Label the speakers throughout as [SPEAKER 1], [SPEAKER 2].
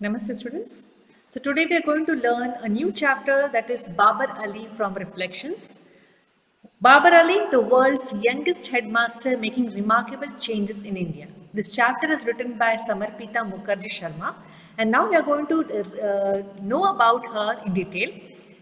[SPEAKER 1] Namaste students. So today we are going to learn a new chapter that is Babar Ali from Reflections. Babar Ali, the world's youngest headmaster making remarkable changes in India. This chapter is written by Samarpita Mukherjee Sharma and now we are going to know about her in detail.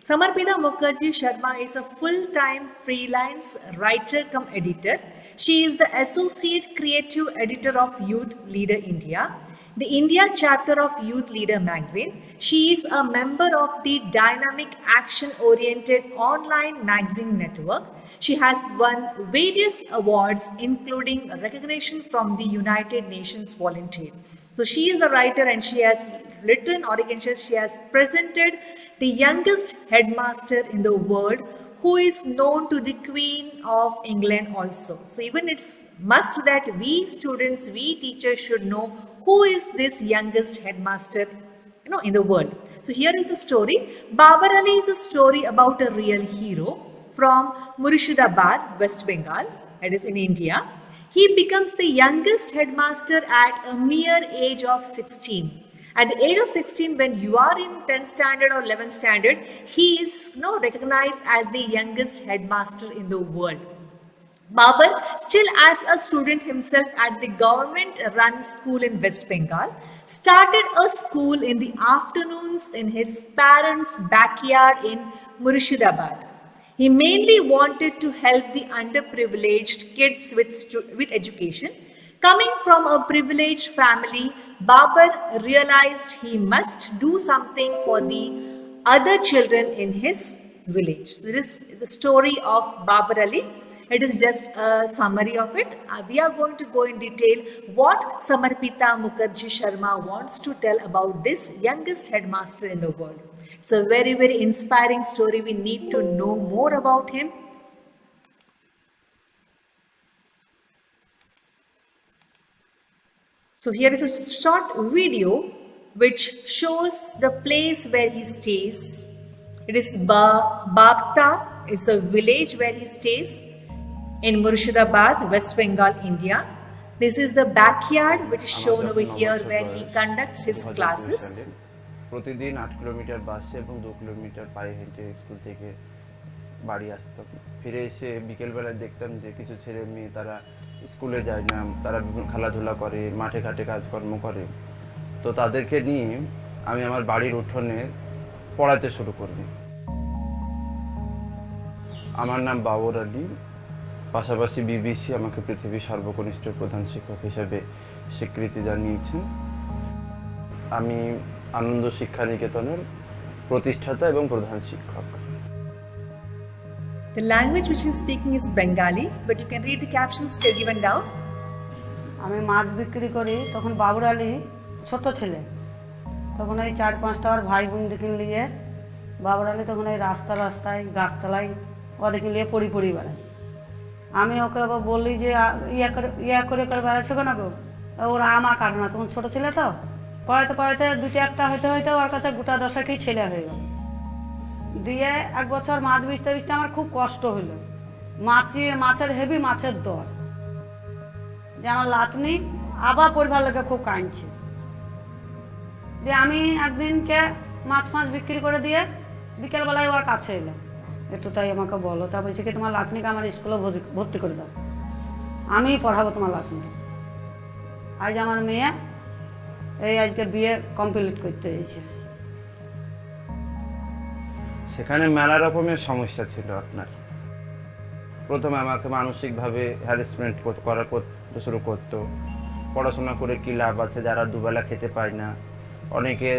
[SPEAKER 1] Samarpita Mukherjee Sharma is a full-time freelance writer cum editor. She is the Associate Creative Editor of Youth Leader India, the India chapter of Youth Leader magazine. She is a member of the dynamic action-oriented online magazine network. She has won various awards, including recognition from the United Nations Volunteer. So she is a writer and she has written, or you can say she has presented the youngest headmaster in the world, who is known to the Queen of England also. So even it's must that we students, we teachers should know who is this youngest headmaster in the world. So here is the story. Babar Ali is a story about a real hero from Murshidabad, West Bengal, that is in India. He becomes the youngest headmaster at a mere age of 16. At the age of 16, when you are in 10th standard or 11th standard, he is recognized as the youngest headmaster in the world. Babar, still as a student himself at the government-run school in West Bengal, started a school in the afternoons in his parents' backyard in Murshidabad. He mainly wanted to help the underprivileged kids with education. Coming from a privileged family, Babar realized he must do something for the other children in his village. So this is the story of Babar Ali. It is just a summary of it. We are going to go in detail what Samarpita Mukherjee Sharma wants to tell about this youngest headmaster in the world. It's a very, very inspiring story. We need to know more about him. So here is a short video which shows the place where he stays. It is Babta, it's a village where he stays in Murshidabad, West Bengal, India. This is the backyard which is shown over here where he conducts his classes.
[SPEAKER 2] প্রতিদিন 8 kilometre বাসে এবং 2 kilometre পায়ে হেঁটে school থেকে বাড়ি আসতাম। ফিরে এসে বিকেলবেলা দেখতাম যে কিছু ছেলে মেয়ে তারা স্কুলে যায় না, তারা খেলাধুলা করে, মাঠে ঘাটে কাজকর্ম করে। তো তাদেরকে নিয়ে আমি আমার বাড়ির উঠোনে পড়াতে শুরু করি। আমার নাম বাবর আলী। পাশাপাশি বিবিসি আমাকে পৃথিবীর সর্বকনিষ্ঠ প্রধান শিক্ষক হিসেবে স্বীকৃতি জানিয়েছেন। আমি আনন্দ শিক্ষা নিকেতনের প্রতিষ্ঠাতা এবং প্রধান শিক্ষক।
[SPEAKER 1] The language which he is speaking is Bengali, but you can read the captions given down.
[SPEAKER 3] আমি মাছ বিক্রি করি, তখন বাবর আলী ছোট ছেলে, তখন এই 4-5টা আর ভাই বোনদেরকে নিয়ে বাবর আলী তখন এই রাস্তায় গাছতলায় ওদেরকে নিয়ে পড়ি বেড়ায়। আমি ওকে আবার বললি যে ইয়া করে বেড়াচ্ছো কেন গো, ওরা আমা কাটে না, তখন ছোট ছেলে তো পড়াইতে 2-1টা হইতে ওর কাছে গোটা 10-একেই ছেলে হয়ে গেল। দিয়ে 1 বছর মাছ বেচতে আমার খুব কষ্ট হইল। মাছের হেভি মাছের দর, যে আমার লাতনি আবার পরিবার লোকে খুব কাঁদছে। দিয়ে আমি একদিনকে মাছ বিক্রি করে দিয়ে বিকেলবেলায় ওর কাছে এলো, একটু তাই আমাকে বলো। তা বলছে কি, তোমার লাতনিকে আমার স্কুলে ভর্তি করে দাও, আমি পড়াবো তোমার লাতনিকে। আজ আমার মেয়ে এই আজকে বিয়ে কমপ্লিট করতে এসেছে।
[SPEAKER 2] সেখানে মেলা রকমের সমস্যা ছিল আপনার। প্রথমে আমাকে মানসিকভাবে হ্যারাসমেন্ট করতে শুরু করতো। পড়াশোনা করে কি লাভ আছে, যারা দুবেলা খেতে পায় না, অনেকে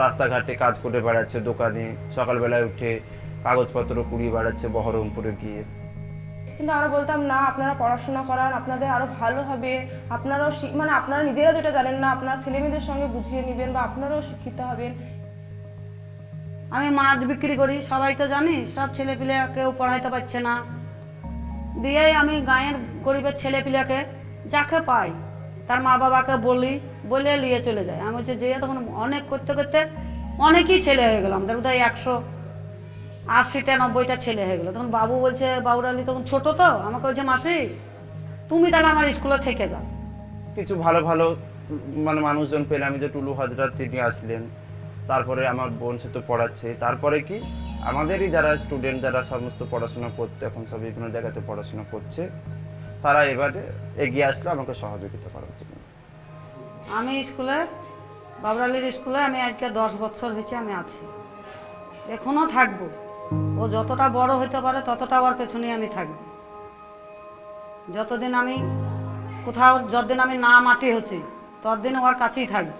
[SPEAKER 2] রাস্তাঘাটে কাজ করে বেড়াচ্ছে, দোকানে সকালবেলায় উঠে কাগজপত্র কুড়িয়ে বেড়াচ্ছে বহরমপুরে গিয়ে।
[SPEAKER 4] কিন্তু আমরা বলতাম না, আপনারা পড়াশোনা করান, আপনাদের আরো ভালো হবে, আপনারাও মানে আপনারা নিজেরা যেটা জানেন না আপনারা ছেলেমেয়েদের সঙ্গে বুঝিয়ে নেবেন বা আপনারাও শিক্ষিত হবেন।
[SPEAKER 3] আমি মাছ বিক্রি করি, সবাই তো জানি, সব ছেলেপিলে কেউ পড়াইতে পারছে না। দিয়ে আমি গাঁয়ের গরিবের ছেলেপিলাকে যাকে পাই তার মা বাবাকে বলে নিয়ে চলে যায়। আমি হচ্ছে যে তখন অনেক করতে অনেকই ছেলে হয়ে গেল, আমাদের বোধহয় 180-90টা ছেলে হয়ে গেল। তখন বাবু বলছে, বাবুর আলী তখন ছোট তো, আমাকে বলছে মাসি তুমি তাহলে আমার স্কুলে থেকে যাও।
[SPEAKER 2] কিছু ভালো ভালো মানে মানুষজন পেলাম, আমি যে টুলু হাজরা তিনি আসলেন, তারপরে আমার বোন সে তো পড়াচ্ছে, তারপরে কি আমাদেরই যারা স্টুডেন্ট যারা সমস্ত পড়াশোনা করতে এখন সব বিভিন্ন জায়গাতে পড়াশোনা করছে, তারা এবারে এগিয়ে আসলো আমাকে সহযোগিতা করার জন্য।
[SPEAKER 3] আমি স্কুলে বাবর আলীর স্কুলে আমি আজকে 10 বছর হয়েছে আমি আছি, এখনো থাকবো। ও যতটা বড় হইতে পারে ততটা ওর পেছনে আমি থাকবো। যতদিন আমি কোথাও, যতদিন আমি না মাটি হচ্ছি ততদিন ওর কাছেই থাকবো।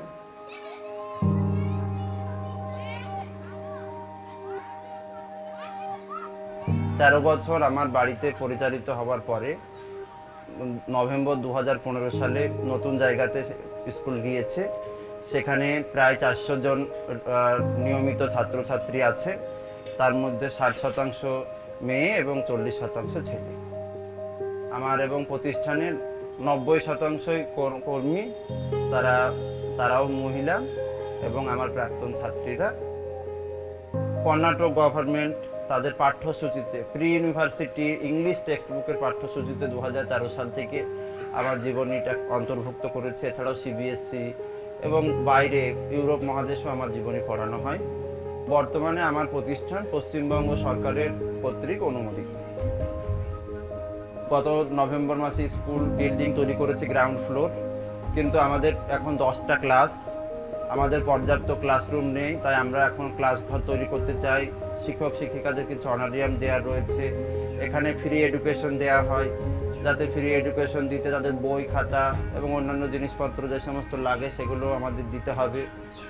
[SPEAKER 2] 13 বছর আমার বাড়িতে পরিচালিত হওয়ার পরে নভেম্বর 2015 সালে নতুন জায়গাতে স্কুল গিয়েছে। সেখানে প্রায় 400 জন নিয়মিত ছাত্রছাত্রী আছে, তার মধ্যে 60% মেয়ে এবং 40% ছেলে। আমার এবং প্রতিষ্ঠানের 90% কর্মী তারাও মহিলা, এবং আমার প্রাক্তন ছাত্রীরা। কর্ণাটক গভর্নমেন্ট তাদের পাঠ্যসূচিতে প্রি ইউনিভার্সিটি ইংলিশ টেক্সট বুকের পাঠ্যসূচিতে 2013 সাল থেকে আমার জীবনীটা অন্তর্ভুক্ত করেছে। এছাড়াও সিবিএসসি এবং বাইরে ইউরোপ মহাদেশেও আমার জীবনী পড়ানো হয়। বর্তমানে আমার প্রতিষ্ঠান পশ্চিমবঙ্গ সরকারের কর্তৃক অনুমোদিত। গত নভেম্বর মাসে স্কুল বিল্ডিং তৈরি করেছে গ্রাউন্ড ফ্লোর, কিন্তু আমাদের এখন 10টা ক্লাস, আমাদের পর্যাপ্ত ক্লাসরুম নেই, তাই আমরা এখন ক্লাস ঘর তৈরি করতে চাই। শিক্ষক শিক্ষিকাদের কিছু অনারিয়াম দেওয়া রয়েছে, এখানে ফ্রি এডুকেশন দেওয়া হয়, যাতে ফ্রি এডুকেশন দিতে তাদের বই খাতা এবং অন্যান্য জিনিসপত্র যে সমস্ত লাগে সেগুলো আমাদের দিতে হবে।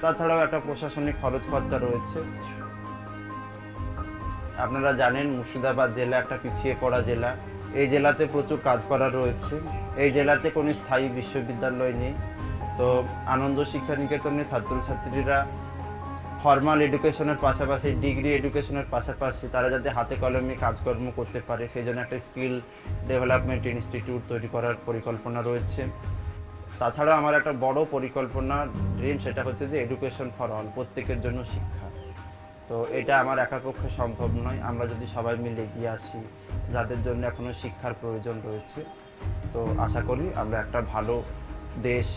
[SPEAKER 2] তাছাড়াও একটা প্রশাসনিক খরচ খরচা রয়েছে। আপনারা জানেন মুর্শিদাবাদ জেলা একটা পিছিয়ে পড়া জেলা, এই জেলাতে প্রচুর কাজ করা রয়েছে। এই জেলাতে কোনো স্থায়ী বিশ্ববিদ্যালয় নেই, তো আনন্দ শিক্ষা নিকেতনে ছাত্রছাত্রীরা ফর্মাল এডুকেশনের পাশাপাশি ডিগ্রি এডুকেশনের পাশাপাশি তারা যাতে হাতে কলমে কাজকর্ম করতে পারে সেই জন্য একটা স্কিল ডেভেলপমেন্ট ইনস্টিটিউট তৈরি করার পরিকল্পনা রয়েছে। তাছাড়াও আমার একটা বড় পরিকল্পনা ড্রিম, সেটা হচ্ছে যে এডুকেশন ফর অল, প্রত্যেকের জন্য শিক্ষা। তো এটা আমার একা পক্ষে সম্ভব নয়, আমরা যদি সবাই মিলে এগিয়ে আসি যাদের জন্য এখনো শিক্ষার প্রয়োজন রয়েছে, তো আশা করি আমরা একটা ভালো দেশ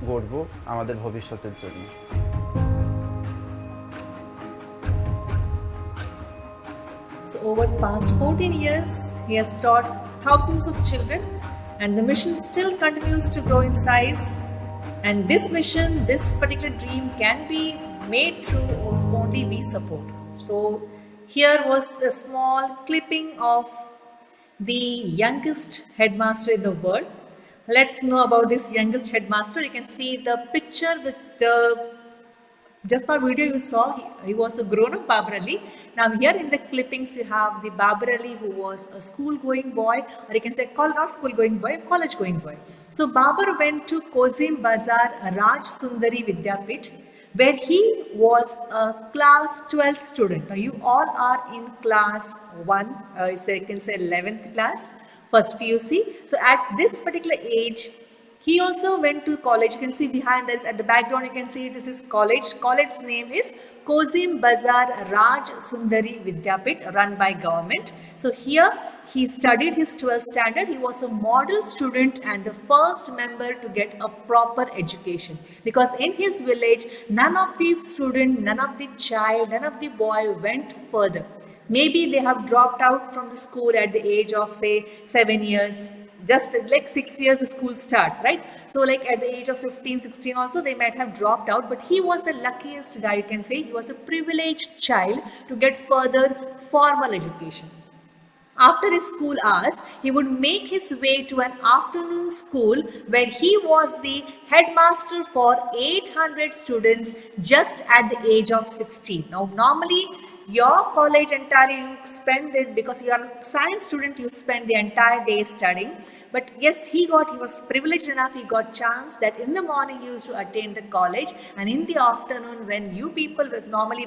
[SPEAKER 2] গড়ব আমাদের ভবিষ্যতের জন্য।
[SPEAKER 1] So over the past 14 years, he has taught thousands of children, and the mission still continues to grow in size. And this mission, this particular dream can be made through only we support. So here was a small clipping of the youngest headmaster in the world. Let's know about this youngest headmaster. You can see the picture, that's the just now video you saw, he was a grown-up Babar Ali. Now here in the clippings you have the Babar Ali who was a school-going boy, or you can say not school-going boy, college-going boy. So Babar went to Kozim Bazar Raj Sundari Vidyapith, where he was a class 12th student. Now you all are in class 1, so you can say 11th class, first PUC. So at this particular age, he also went to college. You can see behind this, at the background you can see this is college. College's name is Kozim Bazar Raj Sundari Vidyapith, run by government. So here he studied his 12th standard. He was a model student and the first member to get a proper education, because in his village none of the student, none of the child, none of the boy went further. Maybe they have dropped out from the school at the age of say 7 years, just like 6 years the school starts, right? So like at the age of 15, 16 also they might have dropped out, but he was the luckiest guy, you can say. He was a privileged child to get further formal education. After his school hours, he would make his way to an afternoon school where he was the headmaster for 800 students just at the age of 16. Now normally your college entirely you spend it, because you are a science student, you spend the entire day studying. But yes, he was privileged enough, he got chance that in the morning he used to attend the college, and in the afternoon when you people was normally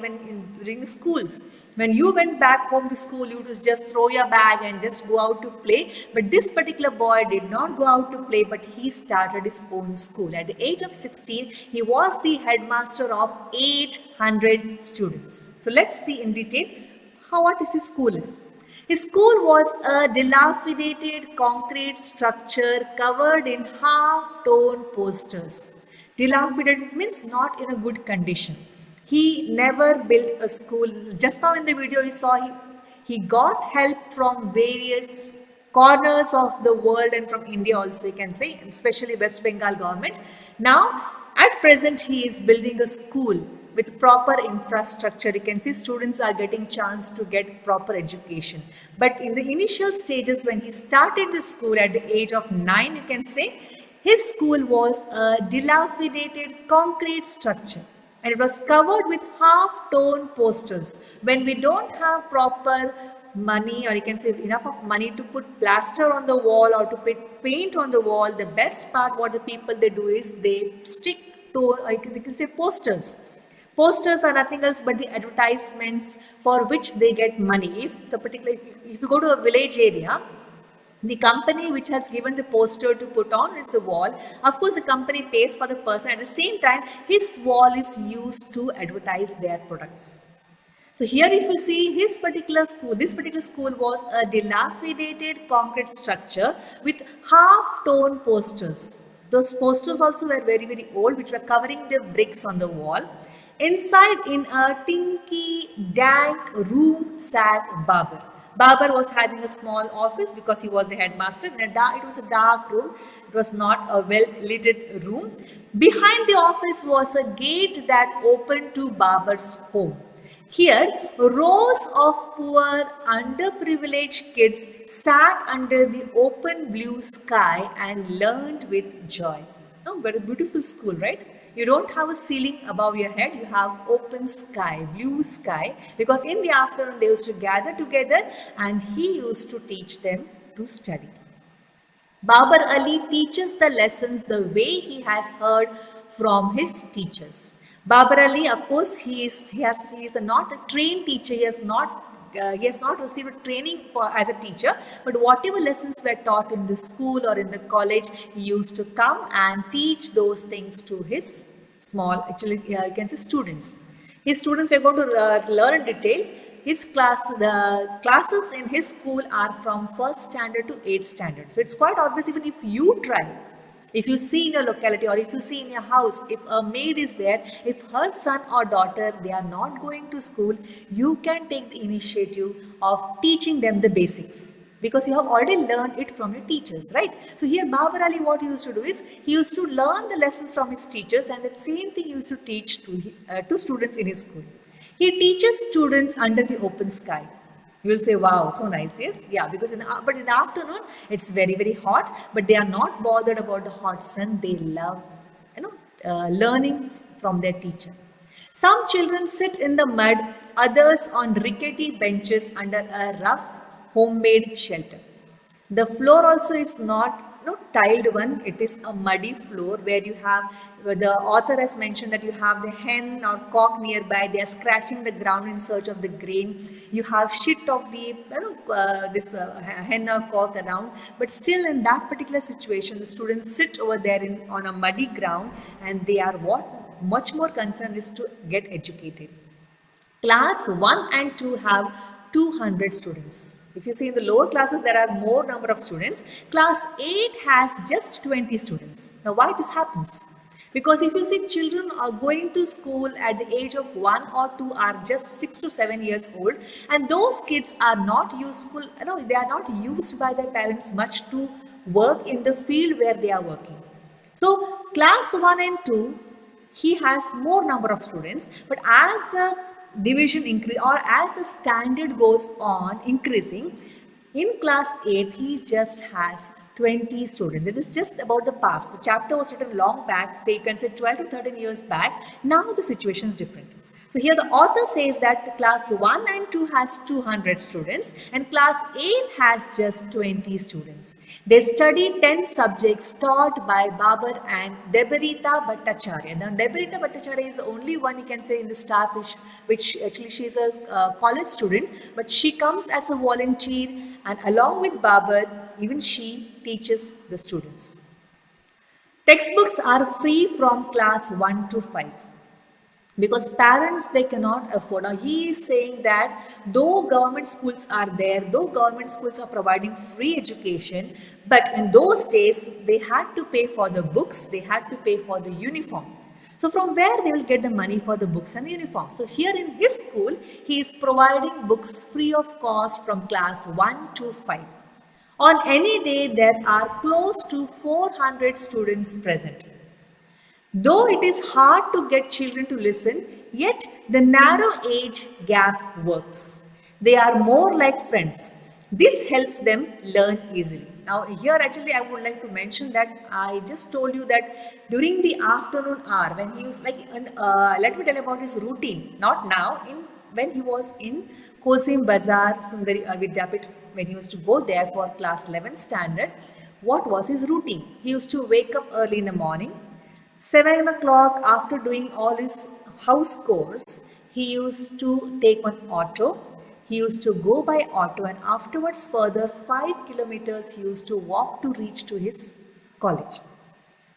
[SPEAKER 1] during the schools, when you went back home to school, you would just throw your bag and just go out to play. But this particular boy did not go out to play, but he started his own school. At the age of 16, he was the headmaster of 800 students. So let's see in detail what his school is. His school was a dilapidated concrete structure covered in half-tone posters. Dilapidated means not in a good condition. He never built a school. Just now in the video you saw he got help from various corners of the world and from India also, you can say, especially West Bengal government. Now at present he is building a school with proper infrastructure. You can see students are getting chance to get proper education. But in the initial stages when he started the school at the age of 9, you can say, his school was a dilapidated concrete structure and it was covered with half-torn posters. When we don't have proper money, or you can say enough of money to put plaster on the wall or to put paint on the wall, the best part what the people they do is they stick to, or you can say posters. Posters are nothing else but the advertisements for which they get money. If you go to a village area, the company which has given the poster to put on is the wall. Of course, the company pays for the person. At the same time, his wall is used to advertise their products. So here if you see this particular school was a dilapidated concrete structure with half-torn posters. Those posters also were very, very old, which were covering the bricks on the wall. Inside in a tinky, dank room sat Babar. Babar was having a small office because he was the headmaster. It was a dark room. It was not a well-lit room. Behind the office was a gate that opened to Babar's home. Here, rows of poor, underprivileged kids sat under the open blue sky and learned with joy. Oh, very beautiful school, right? You don't have a ceiling above your head, you have open sky, blue sky, because in the afternoon they used to gather together and he used to teach them to study. Babar Ali teaches the lessons the way he has heard from his teachers. Babar Ali, of course, he is not a trained teacher. He has not received training as a teacher, but whatever lessons were taught in the school or in the college, he used to come and teach those things to his you can say students. His students were going to learn in detail. The classes in his school are from 1st standard to 8th standard. So it's quite obvious, even if you try, if you see in your locality or if you see in your house, if a maid is there, if her son or daughter, they are not going to school, you can take the initiative of teaching them the basics because you have already learned it from your teachers, right? So here Babar Ali, what he used to do is, he used to learn the lessons from his teachers and that same thing he used to teach to students in his school. He teaches students under the open sky. You will say, wow, so nice, yes? Yeah, because in the afternoon, it's very, very hot, but they are not bothered about the hot sun. They love, learning from their teacher. Some children sit in the mud, others on rickety benches under a rough homemade shelter. The floor also is not tiled one, it is a muddy floor where you have, the author has mentioned that you have the hen or cock nearby, they are scratching the ground in search of the grain. You have shit of the hen or cock around, but still in that particular situation, the students sit over there on a muddy ground and they are much more concerned is to get educated. Class 1 and 2 have 200 students. If you see in the lower classes, there are more number of students. Class 8 has just 20 students. Now, why this happens? Because if you see children are going to school at the age of 1 or 2 are just 6 to 7 years old, and those kids are not useful, they are not used by their parents much to work in the field where they are working. So, class 1 and 2, he has more number of students, but as the division increase or as the standard goes on increasing, in class 8 he just has 20 students. It is just about the past. The chapter was written long back, say you can say 12 to 13 years back. Now the situation is different. So here the author says that class 1 and 2 has 200 students and class 8 has just 20 students. They study 10 subjects taught by Babar and Debarita Bhattacharya. Now Debarita Bhattacharya is the only one you can say in the staff which actually she is a college student, but she comes as a volunteer and along with Babar, even she teaches the students. Textbooks are free from class 1 to 5. because parents, they cannot afford. Now he is saying that though government schools are there, though government schools are providing free education, but in those days they had to pay for the books, they had to pay for the uniform. So from where they will get the money for the books and uniform? So here in his school, he is providing books free of cost from class 1 to 5. On any day, there are close to 400 students present. Though it is hard to get children to listen, yet the narrow age gap works. They are more like friends. This helps them learn easily. Now here actually I would like to mention that I just told you that during the afternoon hour when he was let me tell you about his routine. Not now, when he was in Kosim Bazar Sundari Vidyapit, when he used to go there for class 11 standard, what was his routine? He used to wake up early in the morning. 7 o'clock, after doing all his house chores, he used to take an auto. He used to go by auto, and afterwards further 5 kilometers he used to walk to reach to his college.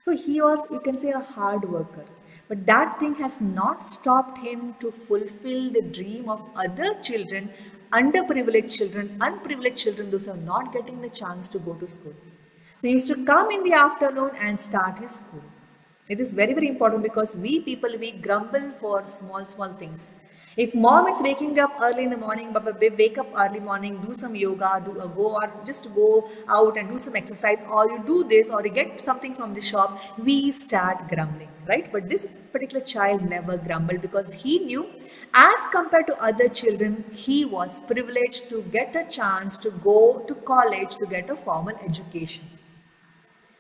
[SPEAKER 1] So he was, you can say, a hard worker. But that thing has not stopped him to fulfill the dream of other children, underprivileged children, unprivileged children, those who are not getting the chance to go to school. So he used to come in the afternoon and start his school. It is very, very important because we people, we grumble for small things. If mom is waking up early in the morning, Baba, wake up early morning, do some yoga, go out and do some exercise, or you do this, or you get something from the shop, we start grumbling, right? But this particular child never grumbled because he knew, as compared to other children, he was privileged to get a chance to go to college to get a formal education.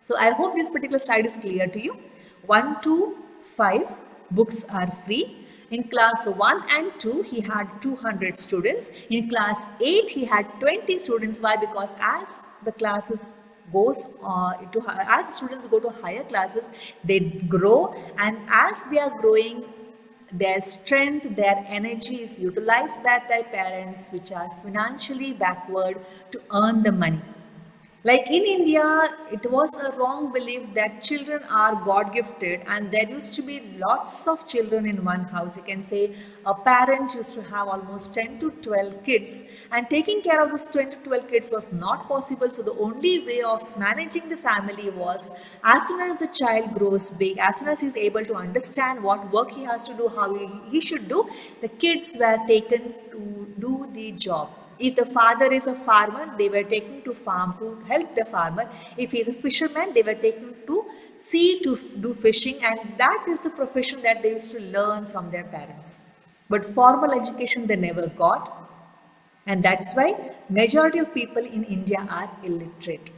[SPEAKER 1] So I hope this particular slide is clear to you. 1 to 5 books are free. In class 1 and 2, he had 200 students. In class 8, he had 20 students. Why? Because as the classes goes as the students go to higher classes, they grow, and as they are growing, their strength, their energy is utilized by their parents, which are financially backward, to earn the money. Like in India, it was a wrong belief that children are God gifted, and there used to be lots of children in one house. You can say a parent used to have almost 10 to 12 kids, and taking care of those 10 to 12 kids was not possible. So the only way of managing the family was, as soon as the child grows big, as soon as he is able to understand what work he has to do, how he should do, the kids were taken to do the job. If the father is a farmer, they were taken to farm to help the farmer. If he is a fisherman, they were taken to sea to do fishing, and that is the profession that they used to learn from their parents. But formal education they never got, and that's why majority of people in India are illiterate.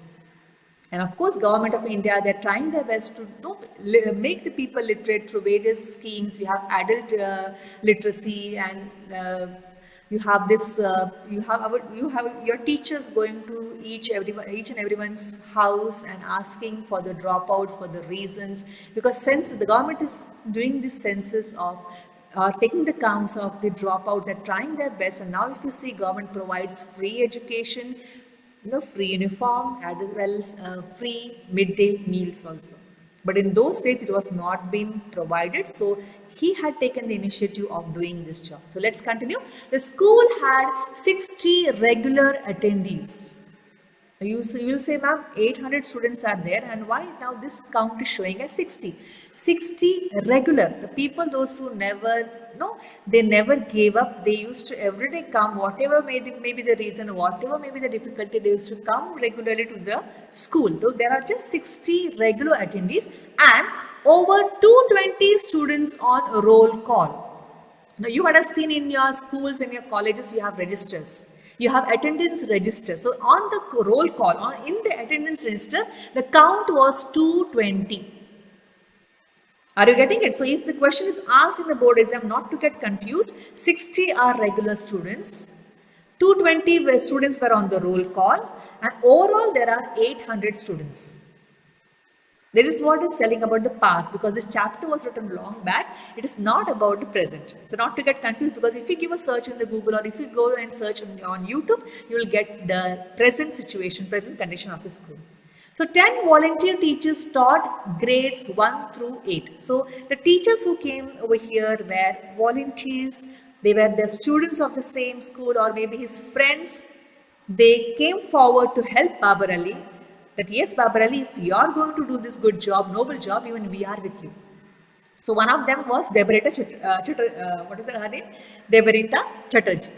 [SPEAKER 1] And of course, Government of India, they're trying their best to make the people literate through various schemes. We have adult literacy, and you have this. You have your teachers going to each and everyone's house and asking for the dropouts, for the reasons, because since the government is doing this census of taking the counts of the dropouts, they're trying their best. And now, if you see, government provides free education, free uniform, as well as free midday meals also. But in those days, it was not being provided. So he had taken the initiative of doing this job. So let's continue. The school had 60 regular attendees. You will say, ma'am, 800 students are there, and why now this count is showing as 60? 60 regular. The people, those who never, they never gave up. They used to every day come, whatever may be the reason, whatever may be the difficulty, they used to come regularly to the school. Though there are just 60 regular attendees and over 220 students on a roll call. Now you might have seen in your schools and your colleges, you have registers. You have attendance register. So on the roll call, in the attendance register, the count was 220. Are you getting it? So if the question is asked in the board exam, not to get confused, 60 are regular students, 220 students were on the roll call, and overall there are 800 students. That is what is telling about the past, because this chapter was written long back. It is not about the present. So not to get confused, because if you give a search in the Google, or if you go and search on YouTube, you will get the present situation, present condition of the school. So 10 volunteer teachers taught grades 1 through 8. So the teachers who came over here were volunteers. They were the students of the same school or maybe his friends. They came forward to help Babar Ali. That yes, Babar Ali, if you are going to do this good job, noble job, even we are with you. So one of them was what is her name? Debarita Chatterjee.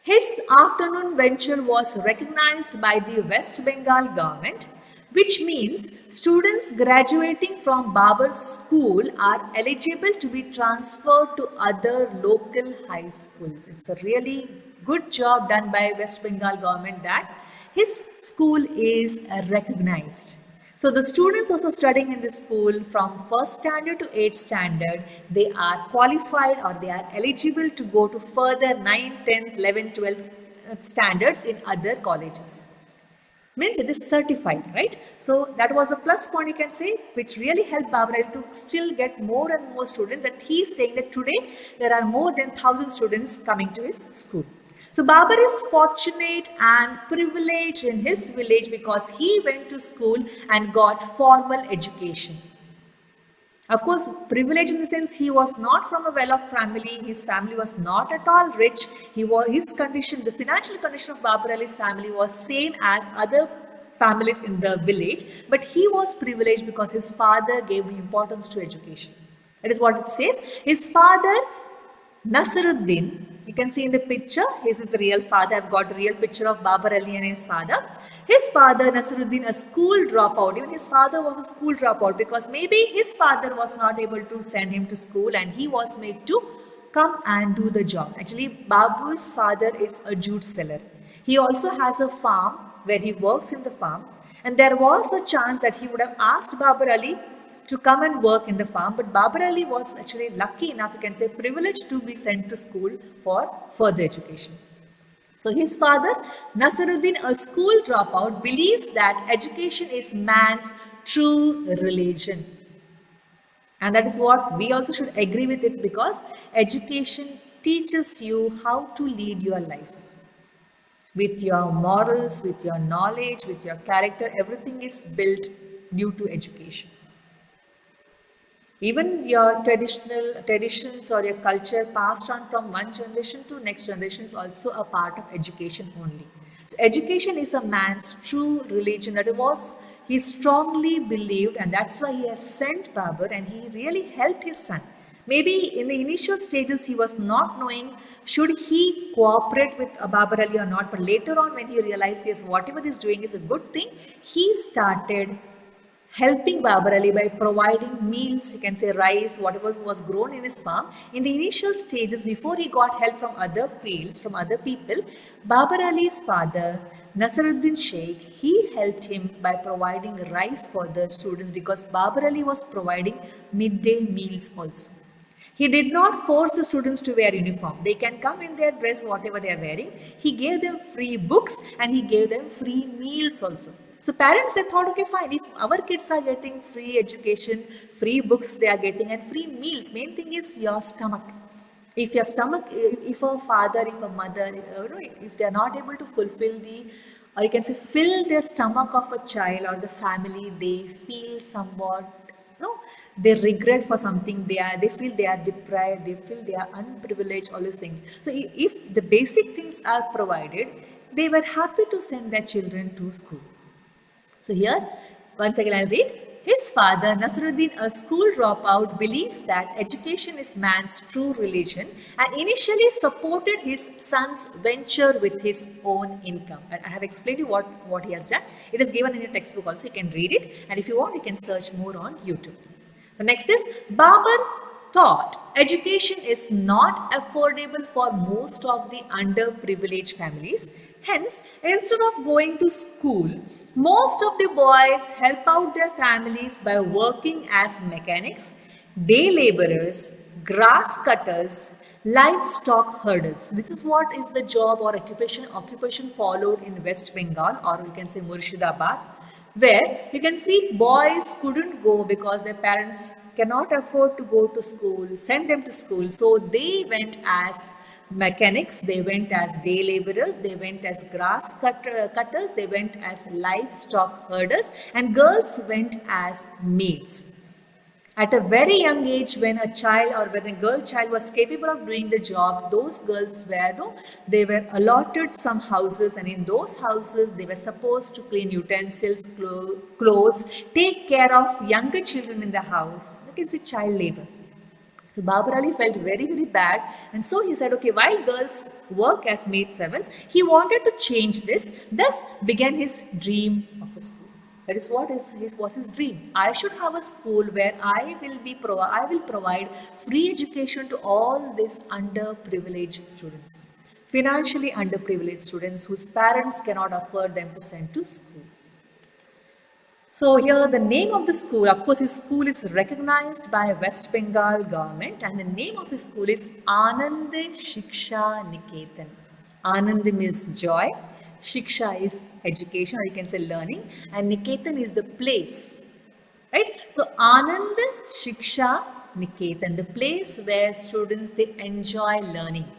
[SPEAKER 1] His afternoon venture was recognized by the West Bengal government, which means students graduating from Babar's school are eligible to be transferred to other local high schools. It's a really good job done by West Bengal government that his school is recognized. So the students also studying in this school from 1st standard to 8th standard, they are qualified or they are eligible to go to further 9th, 10th, 11th, 12th standards in other colleges. Means it is certified, right? So that was a plus point you can say, which really helped Babar Ali to still get more and more students. And he is saying that today there are more than 1,000 students coming to his school. So Babar is fortunate and privileged in his village because he went to school and got formal education. Of course, privilege in the sense he was not from a well-off family. His family was not at all rich. His condition, the financial condition of Babar Ali's family was same as other families in the village. But he was privileged because his father gave importance to education. That is what it says. His father, Nasiruddin, you can see in the picture, his is the real father. I've got a real picture of Babar Ali and his father. His father, Nasiruddin, a school dropout. Even his father was a school dropout because maybe his father was not able to send him to school and he was made to come and do the job. Actually, Babu's father is a jute seller. He also has a farm where he works in the farm. And there was a chance that he would have asked Babar Ali to come and work in the farm, but Babar Ali was actually lucky enough, you can say privileged, to be sent to school for further education. So his father, Nasiruddin, a school dropout, believes that education is man's true religion. And that is what we also should agree with it, because education teaches you how to lead your life. With your morals, with your knowledge, with your character, everything is built due to education. Even your traditions or your culture passed on from one generation to next generation is also a part of education only. So education is a man's true religion. That was, he strongly believed, and that's why he has sent Babar and he really helped his son. Maybe in the initial stages he was not knowing should he cooperate with Babar Ali or not, but later on when he realized yes, whatever he is doing is a good thing, he started helping Babar Ali by providing meals, you can say rice, whatever was grown in his farm. In the initial stages, before he got help from other fields, from other people, Babar Ali's father, Nasiruddin Sheikh, he helped him by providing rice for the students because Babar Ali was providing midday meals also. He did not force the students to wear uniform. They can come in their dress, whatever they are wearing. He gave them free books and he gave them free meals also. So parents, they thought, okay, fine, if our kids are getting free education, free books they are getting and free meals, main thing is your stomach. If your stomach, if a father, if a mother, if they are not able to fulfill or you can say fill the stomach of a child or the family, they feel somewhat, they regret for something, they feel they are deprived, they feel they are unprivileged, all these things. So if the basic things are provided, they were happy to send their children to school. So here, once again I'll read. His father, Nasiruddin, a school dropout, believes that education is man's true religion and initially supported his son's venture with his own income. And I have explained to you what he has done. It is given in your textbook also, you can read it. And if you want, you can search more on YouTube. The next is, Babar thought education is not affordable for most of the underprivileged families. Hence, instead of going to school, most of the boys help out their families by working as mechanics, day laborers, grass cutters, livestock herders. This is what is the job or occupation followed in West Bengal, or we can say Murshidabad. where you can see boys couldn't go because their parents cannot afford to go to school, send them to school. So they went as mechanics, they went as day laborers, they went as cutters, they went as livestock herders, and girls went as maids. At a very young age, when a child or when a girl child was capable of doing the job, those girls were, no, they were allotted some houses, and in those houses, they were supposed to clean utensils, clothes, take care of younger children in the house. You can say child labor. So Babar Ali felt very, very bad, and so he said, okay, while girls work as maid servants, he wanted to change this. Thus began his dream of a school. That is what was his dream. I should have a school where I will provide free education to all these underprivileged students, financially underprivileged students whose parents cannot afford them to send to school. So here the name of the school, of course his school is recognized by West Bengal government, and the name of his school is Anand Shiksha Niketan. Anand means joy, Shiksha is education, or you can say learning, and Niketan is the place, right? So Anand Shiksha Niketan, the place where students, they enjoy learning,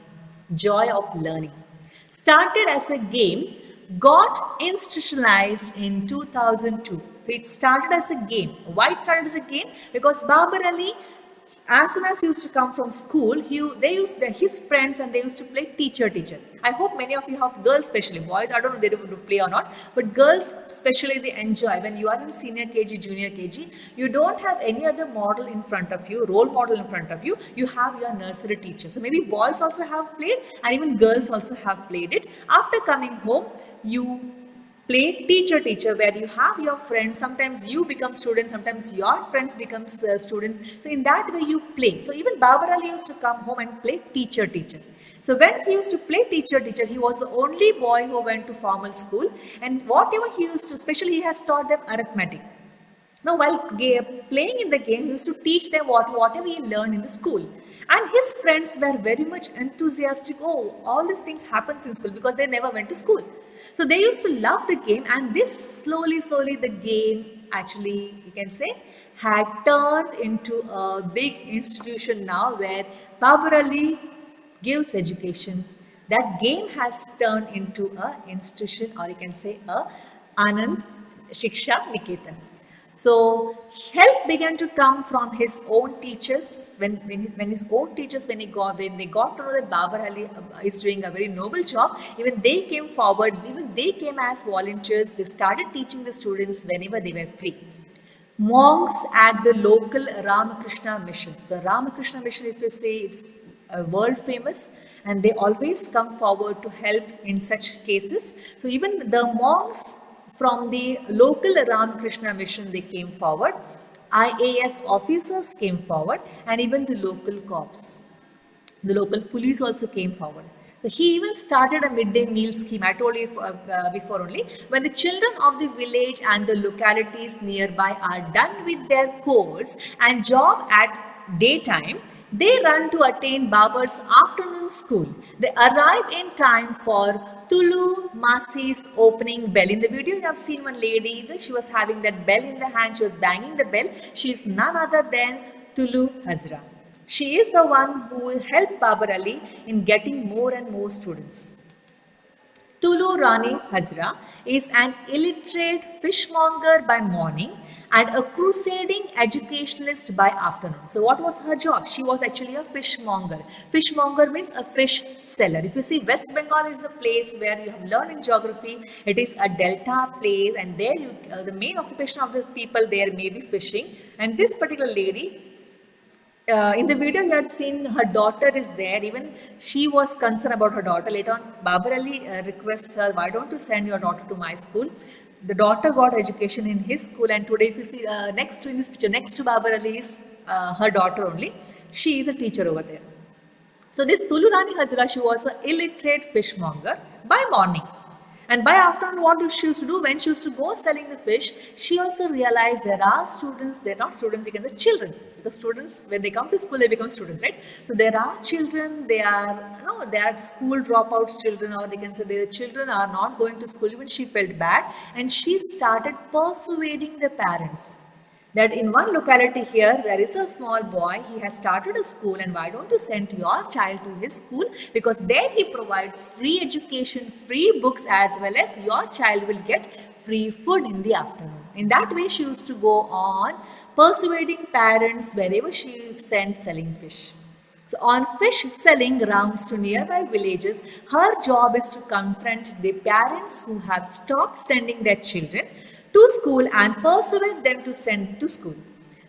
[SPEAKER 1] joy of learning. Started as a game, got institutionalized in 2002. So it started as a game. Why it started as a game? Because Babar Ali, as soon as he used to come from school, his friends and they used to play teacher. I hope many of you have girls, especially boys. I don't know if they do play or not, but girls especially, they enjoy when you are in senior KG, junior KG. You don't have any other model in front of you, role model in front of you. You have your nursery teacher. So maybe boys also have played, and even girls also have played it. After coming home, you play teacher, where you have your friends. Sometimes you become students, sometimes your friends become students. So in that way you play. So even Babar Ali used to come home and play teacher. So when he used to play teacher, he was the only boy who went to formal school, and whatever he used to, especially he has taught them arithmetic. Now while playing in the game, he used to teach them whatever he learned in the school. And his friends were very much enthusiastic. Oh, all these things happen in school, because they never went to school. So they used to love the game, and this slowly the game actually, you can say, had turned into a big institution now, where Babar Ali gives education. That game has turned into an institution, or you can say a Anand Shiksha Niketan. So help began to come from his own teachers. When they got to know that Babar Ali is doing a very noble job, even they came forward. Even they came as volunteers. They started teaching the students whenever they were free. Monks at the local Ramakrishna mission. The Ramakrishna mission, if you say, it's world famous, and they always come forward to help in such cases. So even the monks from the local Ramakrishna mission, they came forward. IAS officers came forward, and even the local cops, the local police also came forward. So he even started a midday meal scheme. I told you before only, when the children of the village and the localities nearby are done with their course and job at daytime, they run to attain Babar's afternoon school. They arrive in time for Tulu Masi's opening bell. In the video, you have seen one lady, she was having that bell in the hand, she was banging the bell. She is none other than Tulu Hazra. She is the one who will help Babar Ali in getting more and more students. Tulu Rani Hazra is an illiterate fishmonger by morning and a crusading educationalist by afternoon. So what was her job? She was actually a fishmonger. Fishmonger means a fish seller. If you see, West Bengal is a place where you have learned in geography. It is a delta place, and there the main occupation of the people there may be fishing. And this particular lady, in the video you had seen her daughter is there. Even she was concerned about her daughter. Later on, Babar Ali requests her, why don't you send your daughter to my school? The daughter got education in his school, and today if you see next to in this picture, next to Babar Ali is her daughter only. She is a teacher over there. So this Tulu Rani Hazra, she was an illiterate fishmonger by morning. And by afternoon, what she used to do when she used to go selling the fish, she also realized there are students, they're not students, you can say children. Because students, when they come to school, they become students, right? So there are children, they are, they are school dropouts children, or they can say their children are not going to school. Even she felt bad, and she started persuading the parents that in one locality here there is a small boy, he has started a school, and why don't you send your child to his school, because there he provides free education, free books, as well as your child will get free food in the afternoon. In that way she used to go on persuading parents wherever she sent selling fish. So on fish selling rounds to nearby villages, her job is to confront the parents who have stopped sending their children to school and persuade them to send to school.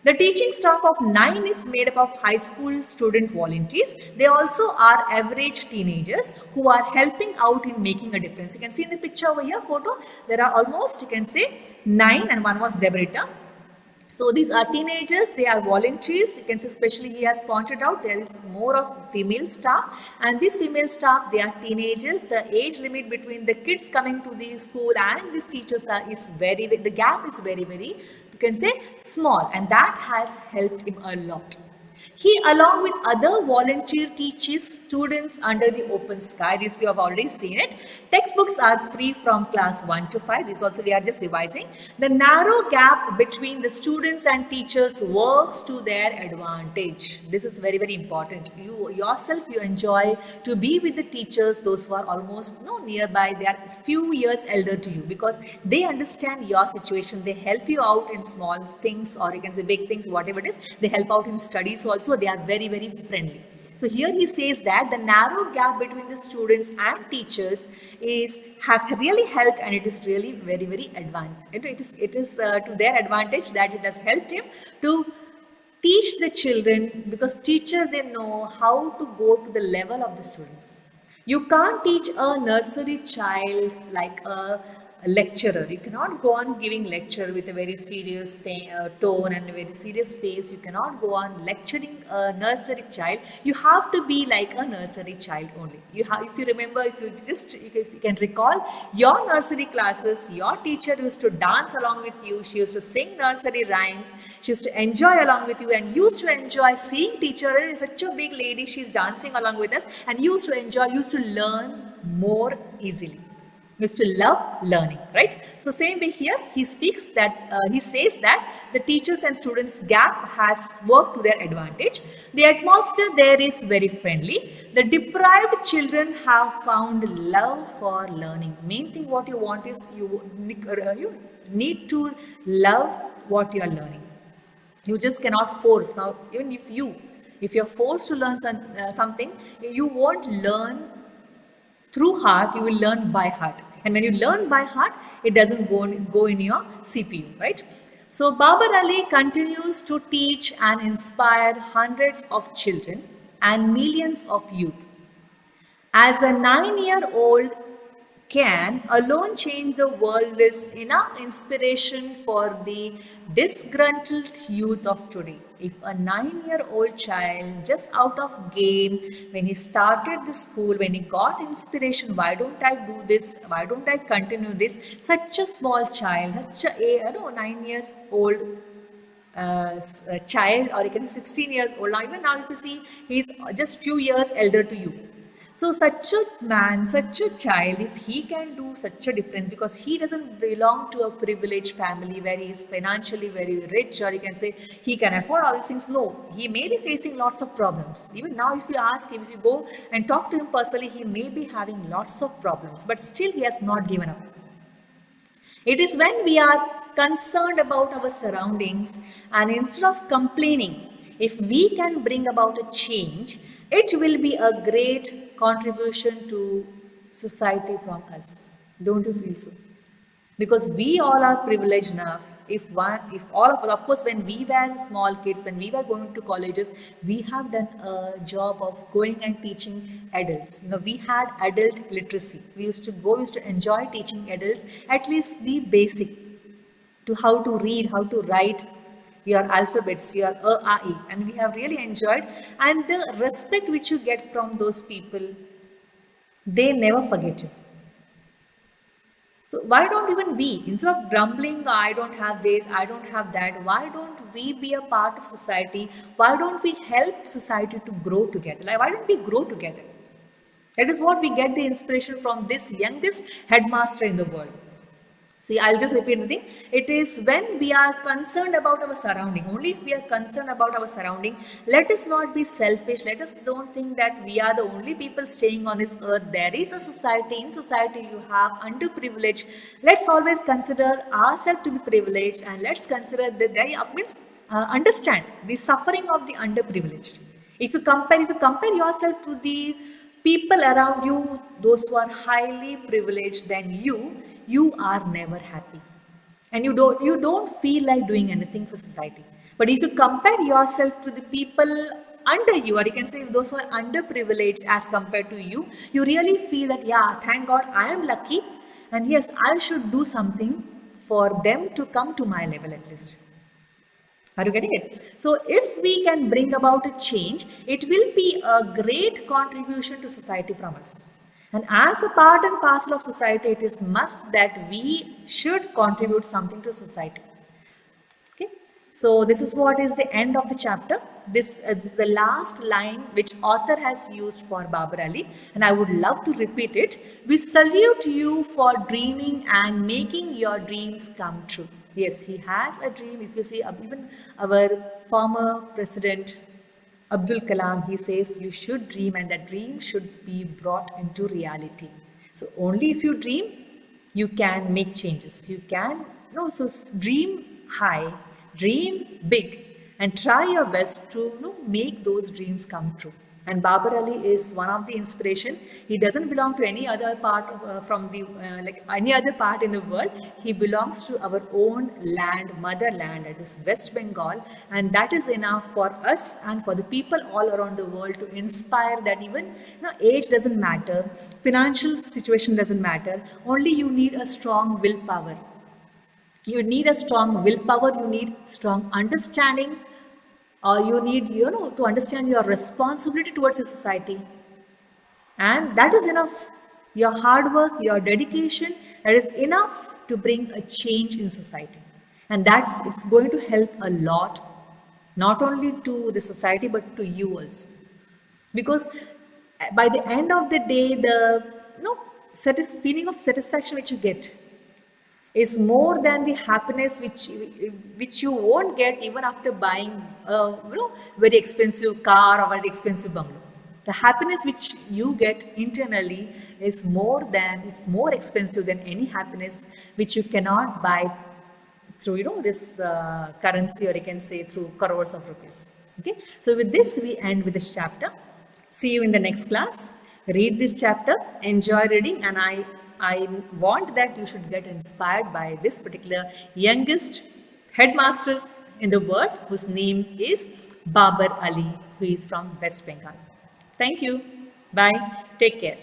[SPEAKER 1] The teaching staff of 9 is made up of high school student volunteers. They also are average teenagers who are helping out in making a difference. You can see in the picture over here, photo, there are almost, you can say, 9, and one was Debrita. So these are teenagers, they are volunteers. You can see, especially he has pointed out, there is more of female staff, and these female staff, they are teenagers. The age limit between the kids coming to the school and these teachers is the gap is very, you can say, small, and that has helped him a lot. He, along with other volunteer, teaches students under the open sky. This we have already seen it. Textbooks are free from class 1 to 5. This also we are just revising. The narrow gap between the students and teachers works to their advantage. This is very, very important. You yourself, you enjoy to be with the teachers, those who are almost nearby. They are few years elder to you, because they understand your situation. They help you out in small things, or you can say big things, whatever it is. They help out in studies also. They are very, very friendly. So here he says that the narrow gap between the students and teachers has really helped, and it is really very, very advantage. It is to their advantage that it has helped him to teach the children, because teacher, they know how to go to the level of the students. You can't teach a nursery child like a lecturer. You cannot go on giving lecture with a very serious tone and a very serious face. You cannot go on lecturing a nursery child. You have to be like a nursery child only. If you remember, if you can recall your nursery classes, your teacher used to dance along with you. She used to sing nursery rhymes. She used to enjoy along with you, and used to enjoy seeing teacher is such a big lady. She's dancing along with us, and used to enjoy, used to learn more easily. Used to love learning, right? So same way here, he says that the teachers and students gap has worked to their advantage. The atmosphere there is very friendly. The deprived children have found love for learning. Main thing what you want is you need to love what you are learning. You just cannot force. Now, even if you're forced to learn something, you won't learn through heart, you will learn by heart. And when you learn by heart, it doesn't go in your CPU, right? So Babar Ali continues to teach and inspire hundreds of children and millions of youth. As a 9-year-old can alone change the world is enough inspiration for the disgruntled youth of today. If a 9-year-old child, just out of game, when he started the school, when he got inspiration, why don't I do this? Why don't I continue this? Such a small child, 9 years old child, or you can 16 years old. Now, even now if you see, he's just few years elder to you. So such a man, such a child, if he can do such a difference, because he doesn't belong to a privileged family where he is financially very rich, or you can say he can afford all these things. No, he may be facing lots of problems. Even now, if you ask him, if you go and talk to him personally, he may be having lots of problems, but still he has not given up. It is when we are concerned about our surroundings, and instead of complaining, if we can bring about a change, it will be a great contribution to society from us. Don't you feel so? Because we all are privileged enough. If all of us, of course, when we were small kids, when we were going to colleges, we have done a job of going and teaching adults. We had adult literacy. We used to enjoy teaching adults at least the basic, to how to read, how to write your alphabets, your A, A, E, and we have really enjoyed. And the respect which you get from those people, they never forget you. So why don't even we, instead of grumbling, I don't have this, I don't have that, why don't we be a part of society? Why don't we help society to grow together? Like, why don't we grow together? That is what we get the inspiration from this youngest headmaster in the world. See, I'll just repeat the thing. It is when we are concerned about our surrounding, only if we are concerned about our surrounding, let us not be selfish. Let us don't think that we are the only people staying on this earth. There is a society. In society, you have underprivileged. Let's always consider ourselves to be privileged, and let's consider that they understand the suffering of the underprivileged. If you compare yourself to the people around you, those who are highly privileged than you are never happy, and you don't feel like doing anything for society. But if you compare yourself to the people under you, or you can say those who are underprivileged as compared to you really feel that, yeah, thank God I am lucky, and yes, I should do something for them to come to my level at least. Are you getting it? So if we can bring about a change, it will be a great contribution to society from us. And as a part and parcel of society, it is must that we should contribute something to society. Okay. So this is what is the end of the chapter. This is the last line which author has used for Babar Ali, and I would love to repeat it. We salute you for dreaming and making your dreams come true. Yes, he has a dream. If you see even our former president Abdul Kalam, he says you should dream, and that dream should be brought into reality. So only if you dream, you can make changes. You can, so dream high, dream big, and try your best to make those dreams come true. And Babar Ali is one of the inspiration. He doesn't belong to any other part like any other part in the world. He belongs to our own land, motherland, that is West Bengal, and that is enough for us and for the people all around the world to inspire that even age doesn't matter, financial situation doesn't matter. Only you need a strong willpower. You need a strong willpower. You need strong understanding. Or you need, to understand your responsibility towards your society. And that is enough. Your hard work, your dedication, that is enough to bring a change in society. And it's going to help a lot, not only to the society, but to you also. Because by the end of the day, the feeling of satisfaction which you get is more than the happiness which you won't get even after buying a very expensive car or very expensive bungalow. The happiness which you get internally is it's more expensive than any happiness which you cannot buy through this currency, or you can say through crores of rupees. Okay, so with this we end with this chapter. See you in the next class. Read this chapter, enjoy reading, and I want that you should get inspired by this particular youngest headmaster in the world, whose name is Babar Ali, who is from West Bengal. Thank you. Bye. Take care.